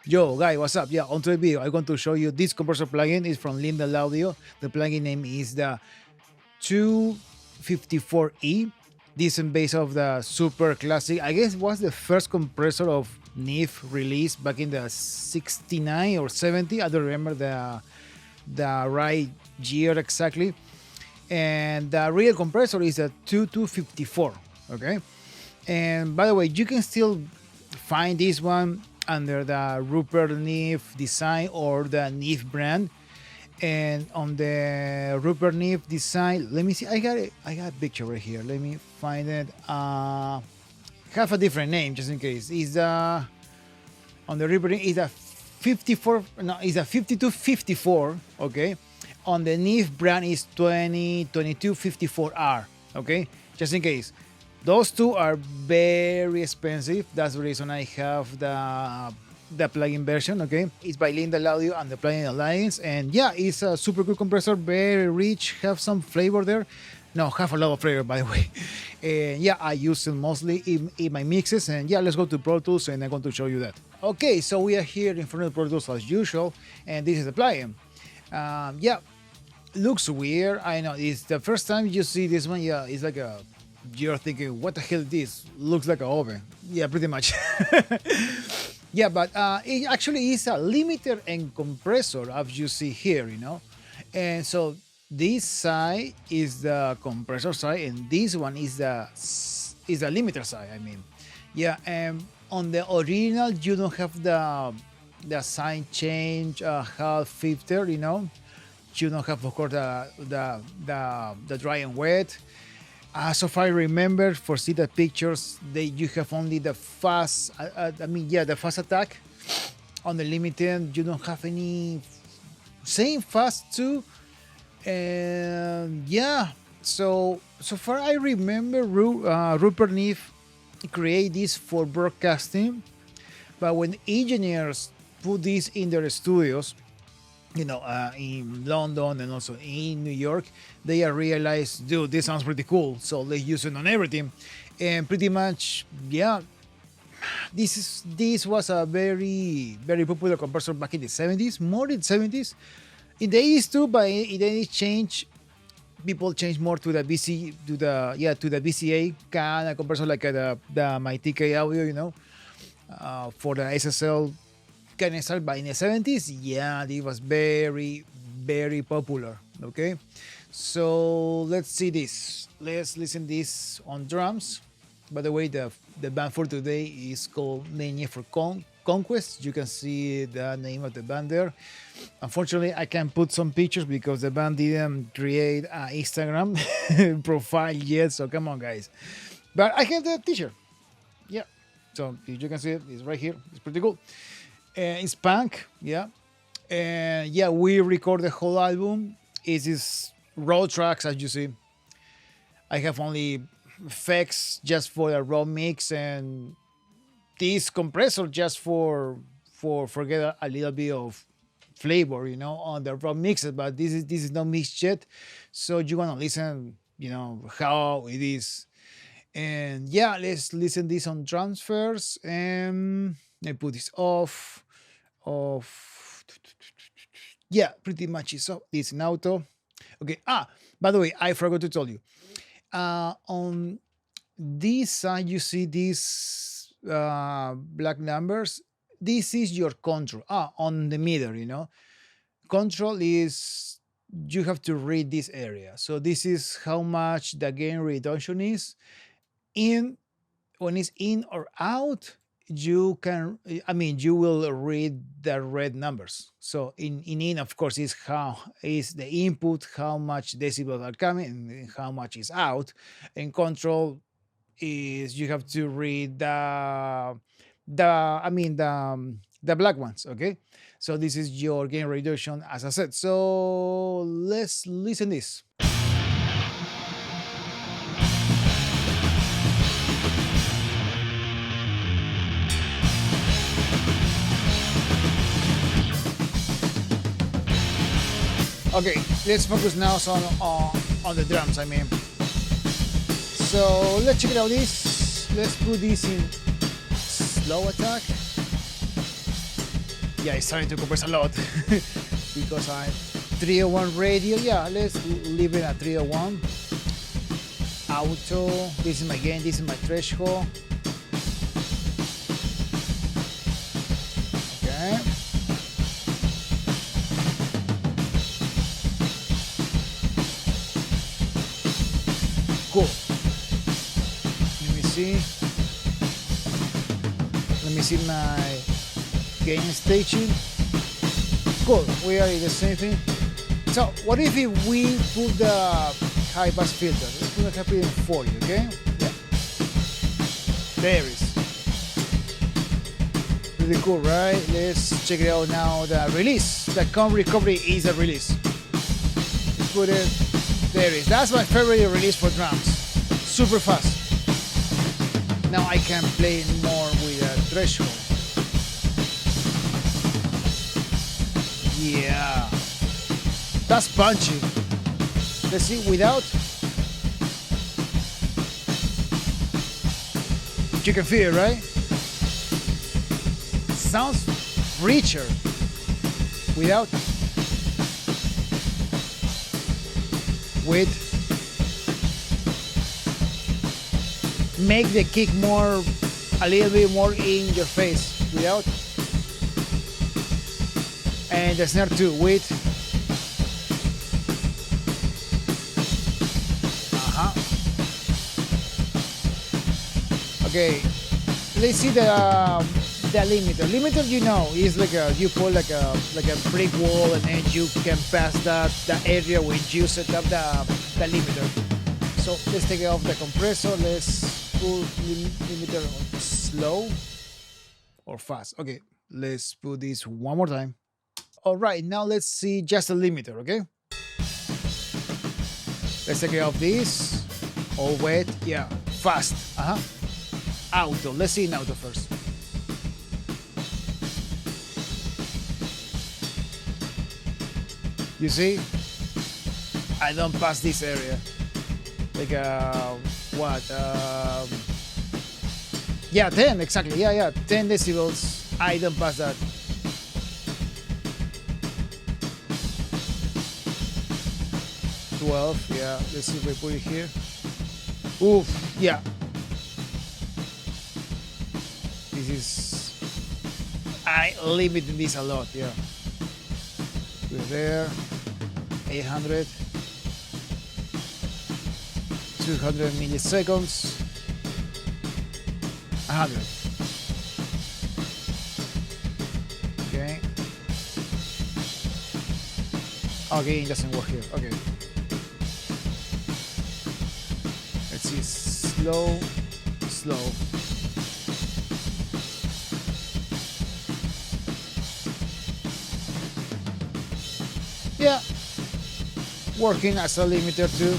Yo, guy, what's up? Yeah, on today's video, I'm going to show you this compressor plugin. It's from Lindell Audio. The plugin name is the 254E. This is based of the super classic. I guess was the first compressor of neve released back in the 69 or 70. I don't remember the right year exactly. And the real compressor is a 2254. Okay. And by the way, you can still find this one under the Rupert Neve design or the Neve brand. And on the Rupert Neve design, let me see. I got a picture right here. Let me find it. Have a different name just in case. Is on the Rupert Neve is a 54. No, is a 5254. Okay. On the Neve brand is 2254R. Okay, just in case. Those two are very expensive. That's the reason I have the plugin version. Okay, it's by Lindell Audio and the pluginalliance, and yeah, it's a super good compressor, very rich, have some flavor there. No, have a lot of flavor, by the way. And yeah, I use it mostly in my mixes. And yeah, let's go to Pro Tools, and I'm going to show you that. Okay, so we are here in front of Pro Tools as usual, and this is the plugin. Yeah, looks weird. I know it's the first time you see this one. Yeah, it's like a, you're thinking, what the hell is this? Looks like an oven. Yeah, pretty much. Yeah, but it actually is a limiter and compressor, as you see here, you know. And so this side is the compressor side, and this one is the limiter side. I mean, yeah. And on the original, you don't have the sign change half filter, you know. You don't have, of course, the dry and wet. So far I remember, for see the pictures, you have only the fast. The fast attack. On the limited, you don't have any same fast too. And yeah, so far I remember Rupert Neve create this for broadcasting, but when engineers put this in their studios, you know, in London and also in New York, they realized, dude, this sounds pretty cool, so let's use it on everything. And pretty much, yeah, this was a very popular compressor back in the 70s, more in the 70s, in the 80s too, but in the 80s change. People change more to the VCA kind of compressor, like the my TK Audio, you know, for the SSL kind of style. But in the 70s, yeah, it was very popular. Okay, so let's see this. Let's listen this on drums. By the way, the band for today is called Neve for Conquest. You can see the name of the band there. Unfortunately, I can't put some pictures because the band didn't create an Instagram profile yet. So come on, guys. But I have the t-shirt. Yeah. So you can see it. It's right here. It's pretty cool. It's punk. Yeah. And yeah, we record the whole album. It is raw tracks, as you see. I have only effects just for the raw mix, and this compressor just for get a little bit of flavor, you know, on the raw mixes. But this is not mixed yet, so you wanna listen, you know, how it is. And yeah, let's listen this on drums first. And I put this off. Yeah, pretty much is off. It's in auto. Okay. By the way, I forgot to tell you. On this side, you see these black numbers. This is your control. On the meter, you know, control is, you have to read this area. So this is how much the gain reduction is. When it's in or out, you will read the red numbers. So in, of course, is how is the input, how much decibels are coming, and how much is out. And control is, you have to read the black ones. Okay, so this is your gain reduction, as I said. So let's listen this. Okay, let's focus now on the drums. So let's check it out. Let's put this in slow attack. Yeah, it's starting to compress a lot because I'm 301 radio. Yeah, let's leave it at 301. Auto. This is my gain. This is my threshold. Okay. Cool. Let me see. Let me see my gain staging. Cool. We are in the same thing. So what if we put the high pass filter? Let's put a happy in 40, okay? Yeah. There it is. Really cool, right? Let's check it out now. The release. The com recovery is a release. Let's put it. There it is. That's my favorite release for drums. Super fast. Now I can play more with a threshold. Yeah. That's punchy. Let's see without. You can feel it, right? Sounds richer without. With. Make the kick more, a little bit more in your face without. And the snare too with. Okay, let's see the limiter. Limiter, you know, is like you pull like a brick wall, and then you can pass that area when you set up the limiter. So let's take off the compressor. Let's put limiter on slow or fast. Okay, let's put this one more time. All right, now let's see just the limiter. Okay, let's take off this. All wet, yeah, fast. Auto. Let's see in auto first. You see? I don't pass this area. Like what? Yeah, 10 exactly. Yeah, 10 decibels. I don't pass that. Yeah. Let's see if we put it here. Oof. Yeah. This is. I limit this a lot. Yeah. We're there. 800. 200 milliseconds. 100. Okay. Okay, it doesn't work here. Okay. Let's see. Slow. Yeah. Working as a limiter too.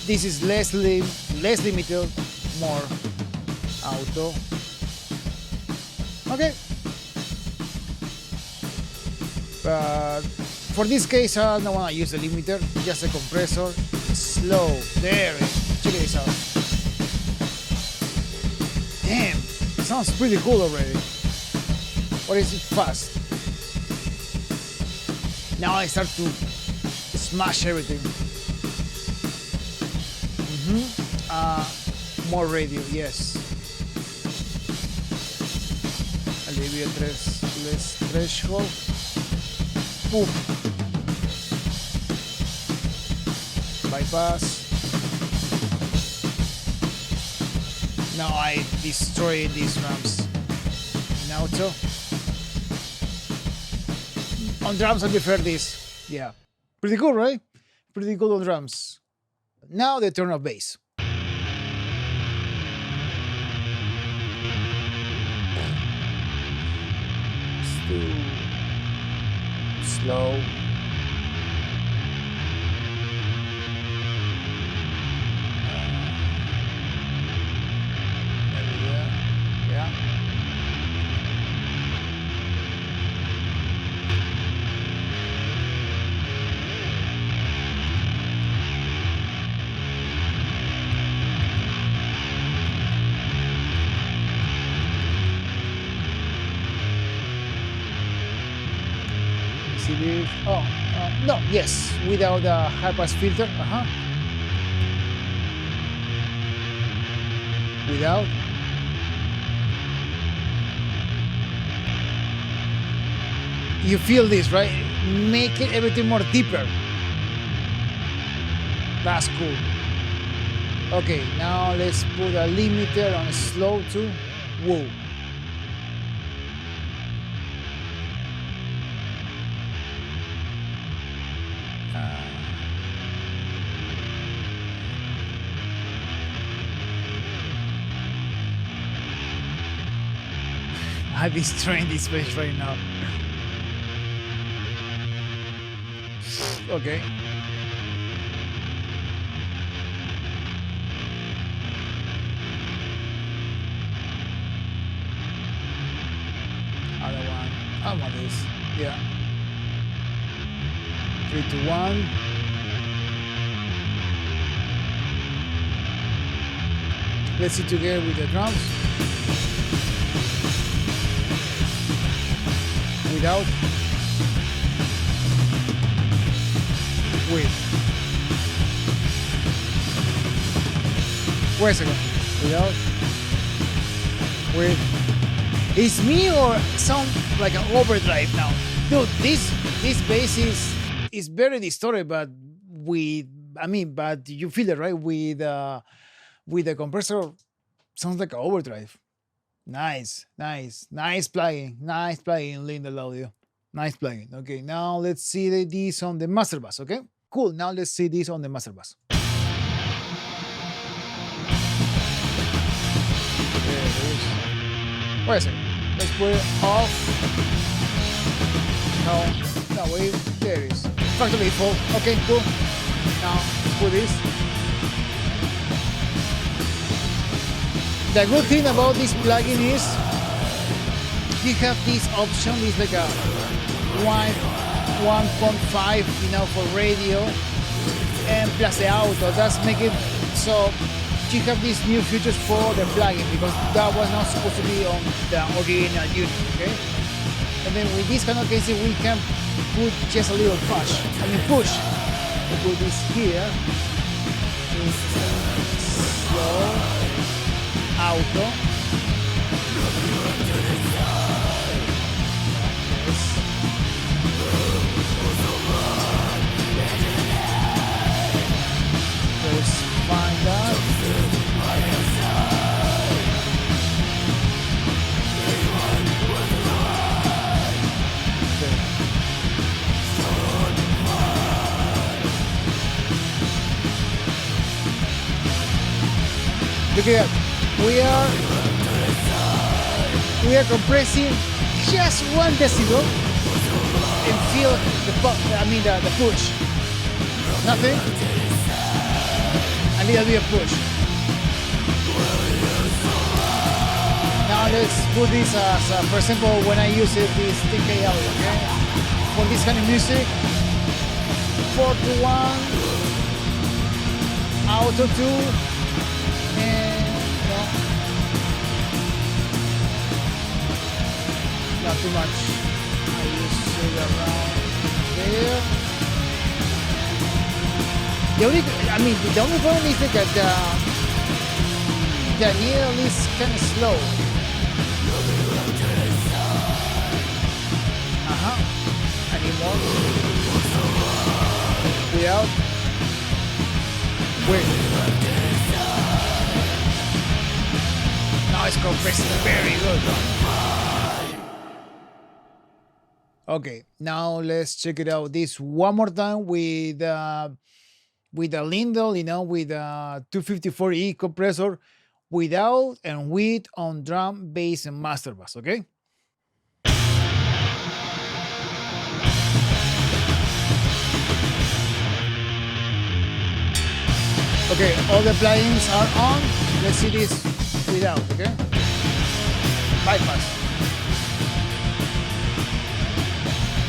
This is less limiter, more auto. Okay. But for this case, I don't want to use the limiter, just a compressor. Slow. There it is. Check this out. Damn. Sounds pretty cool already. Or is it fast? Now I start to smash everything. More radio, yes. A little bit less threshold. Boom. Bypass. Now I destroy these drums in auto. On drums I prefer this. Yeah. Pretty cool, right? Pretty cool on drums. Now the turn of bass. Still slow. Yeah. easy lift. Oh, no, yes, without the high pass filter. Without. You feel this, right? Make it everything more deeper. That's cool. Okay, now let's put a limiter on slow too. Whoa. I'm destroying this page right now. Okay. Other one. I want this. Yeah. 3, 2, 1. Let's see together with the drums. Without. With. Wait a second. Without. With. Is me or sound like an overdrive now? Dude, this bass is very distorted, but but you feel it, right? With the compressor, sounds like an overdrive. Nice plugin, Lindell Audio. Nice plugin. Okay, now let's see this on the master bass. Okay, cool. Now let's see this on the master bass. Wait a second. Let's put it off. No, wait. There it is. Factory default. Okay, cool. Now let's put this. The good thing about this plugin is you have this option. It's like a 1.5, for radio, and plus the auto. That's make it so you have these new features for the plugin because that was not supposed to be on the original unit. Okay, and then with this kind of cases we can put just a little push. We put this here. So. Auto. Let's find that. Look at that. We are compressing just 1 decibel and feel the push. Nothing. A little bit of push. Now let's put this as, for example, when I use it, this TK audio, okay? For this kind of music, 4 to 1, auto 2, and not too much. I use it around there. The only problem is that the needle is kind of slow. I need more. Without. Wait. Now it's compressing very good. Okay, now let's check it out. This one more time with the Lindell, with a 254E compressor, without and with on drum, bass, and master bass. Okay. Okay, all the plugins are on. Let's see this without. Okay. Bypass.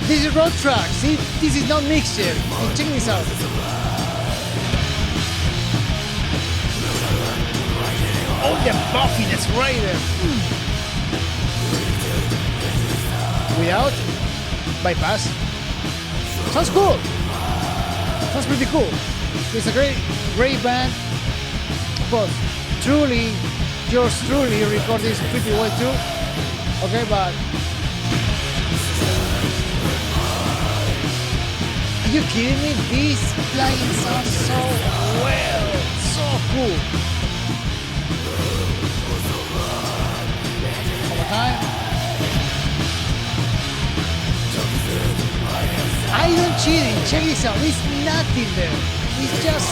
This is raw track. See, this is not mixture. Check this out. All the buffiness right there. Without bypass. Sounds cool. Sounds pretty cool. It's a great band. Of course, truly, yours truly record this pretty well too. Okay, but are you kidding me? This playing sounds so well, so cool. One more time. I don't cheating. Check this out. There's nothing there. It's just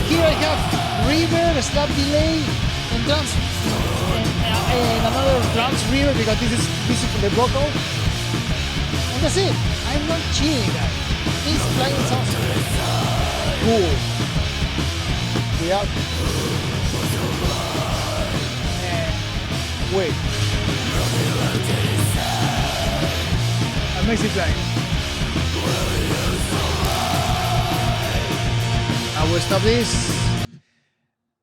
here I have reverb, slap delay, and drums, and another drums reverb because this is for the vocal, and that's it. I'm not cheating, guys. This playing sounds cool. Yeah. And wait. Amazing playing. I will stop this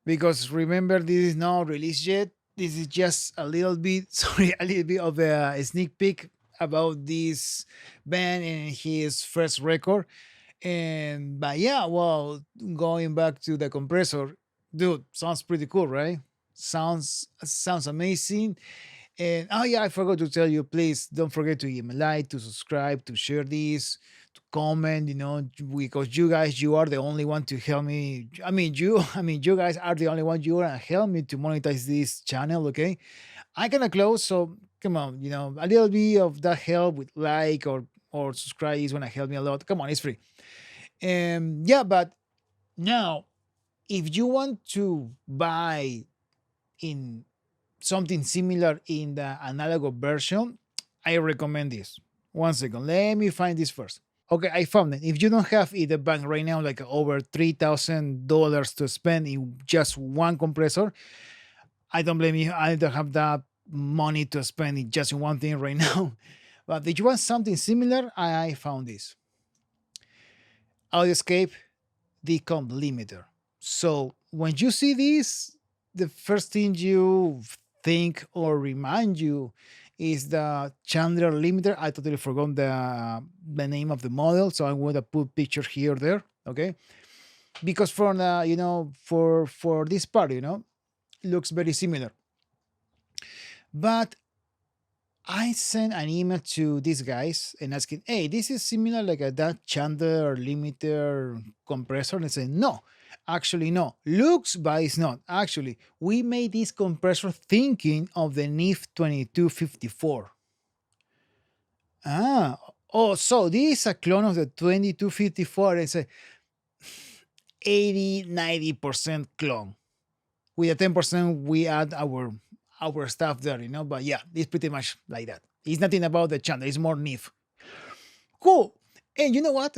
because remember this is not released yet. This is just a little bit, sorry, a little bit of a sneak peek about this band and his first record. And but yeah, well, going back to the compressor, dude, sounds pretty cool, right? Sounds amazing. And oh yeah, I forgot to tell you, please don't forget to give me a like, to subscribe, to share this, to comment, because you are the only one to help me. You guys are the only one you are gonna help me to monetize this channel, okay? I gonna close, so come on, a little bit of that help with like or subscribe is gonna help me a lot. Come on, it's free. Yeah, but now if you want to buy in something similar in the analog version, I recommend this. One second, let me find this first. Okay, I found it. If you don't have in the bank right now like over $3,000 to spend in just one compressor, I don't blame you. I don't have that money to spend in just one thing right now. But if you want something similar, I found this. Audioscape decomp limiter. So when you see this, the first thing you think or remind you is the Chandler limiter. I totally forgot the name of the model, so I'm going to put picture here or there, okay? Because for the for this part, looks very similar. But I sent an email to these guys and asking, hey, this is similar like that Chandler limiter compressor. And they say, no, actually, no. Looks, but it's not. Actually, we made this compressor thinking of the neve 2254. Oh, so this is a clone of the 2254. It's a 80-90% clone. With a 10%, we add our stuff there, But yeah, it's pretty much like that. It's nothing about the channel. It's more neve. Cool. And you know what?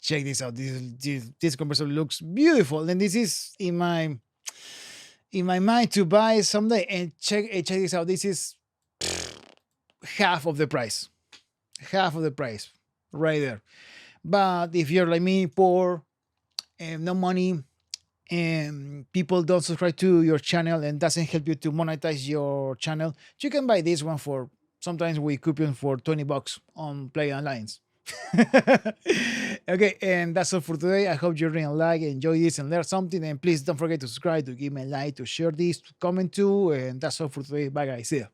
Check this out. This compressor looks beautiful, and this is in my mind to buy someday. And check this out. This is half of the price. Half of the price, right there. But if you're like me, poor, and no money, and people don't subscribe to your channel and doesn't help you to monetize your channel, you can buy this one for sometimes we coupon for $20 on pluginalliance. Okay, and that's all for today. I hope you really like, enjoy this, and learn something. And please don't forget to subscribe, to give me a like, to share this, to comment too. And that's all for today. Bye, guys. See ya.